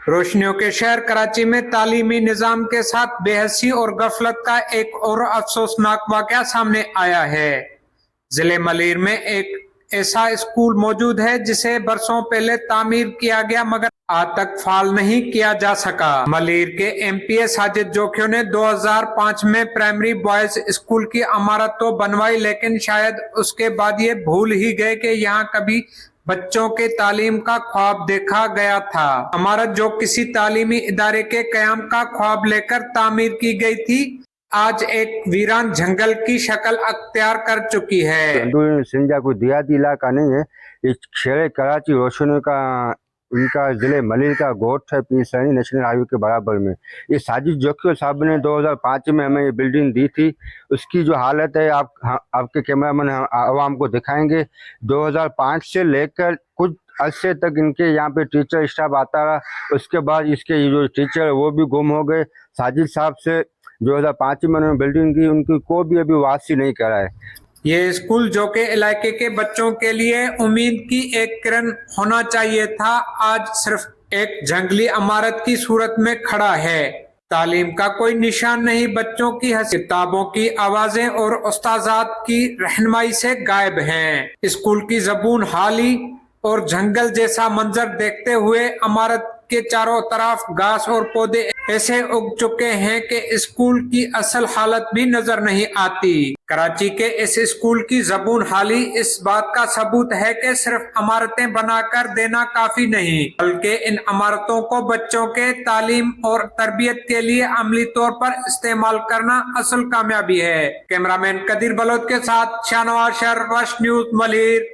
रोशनियों के शहर कराची में तालीमी निजाम के साथ बेहसी और गफलत का एक और अफसोसनाक वाकया सामने आया है। जिले मलीर में एक ऐसा स्कूल मौजूद है जिसे बरसों पहले तामीर किया गया मगर आज तक फाल नहीं किया जा सका। मलीर के एमपीए साजिद जोखियों ने 2005 में प्राइमरी बॉयज स्कूल की इमारत तो बनवाई, लेकिन शायद उसके बाद ये भूल ही गए कि यहाँ कभी बच्चों के तालीम का ख्वाब देखा गया था। इमारत जो किसी तालीमी इदारे के कयाम का ख्वाब लेकर तामीर की गई थी, आज एक वीरान जंगल की शक्ल अख्तियार कर चुकी है। सिंजा कोई देहाती इलाका नहीं है, ये शहर कराची रोशनी का उनका जिले मलिर का गोठ है, पीर सैनी नेशनल हाईवे के बराबर में। ये साजिद जोखियों साहब ने 2005 में हमें ये बिल्डिंग दी थी। उसकी जो हालत है आपके कैमरामैन आवाम को दिखाएंगे। 2005 से लेकर कुछ अरसे तक इनके यहाँ पे टीचर स्टाफ आता रहा, उसके बाद इसके जो टीचर है वो भी गुम हो गए। साजिद साहब से 2005 में उन्होंने बिल्डिंग की, उनकी कोई भी अभी वापसी नहीं करा है। ये स्कूल जो के इलाके के बच्चों के लिए उम्मीद की एक किरण होना चाहिए था, आज सिर्फ एक जंगली इमारत की सूरत में खड़ा है। तालीम का कोई निशान नहीं, बच्चों की किताबों की आवाजें और उस्ताजात की रहनुमाई से गायब हैं। स्कूल की ज़बून हाली और जंगल जैसा मंजर देखते हुए इमारत के चारों तरफ घास और पौधे ऐसे उग चुके हैं कि स्कूल की असल हालत भी नजर नहीं आती। कराची के इस स्कूल की ज़बून हाली इस बात का सबूत है कि सिर्फ इमारतें बनाकर देना काफी नहीं, बल्कि इन इमारतों को बच्चों के तालीम और तरबियत के लिए अमली तौर पर इस्तेमाल करना असल कामयाबी है। कैमरामैन कदीर बलोच के साथ शाहनवाज शर, वश न्यूज मलीर।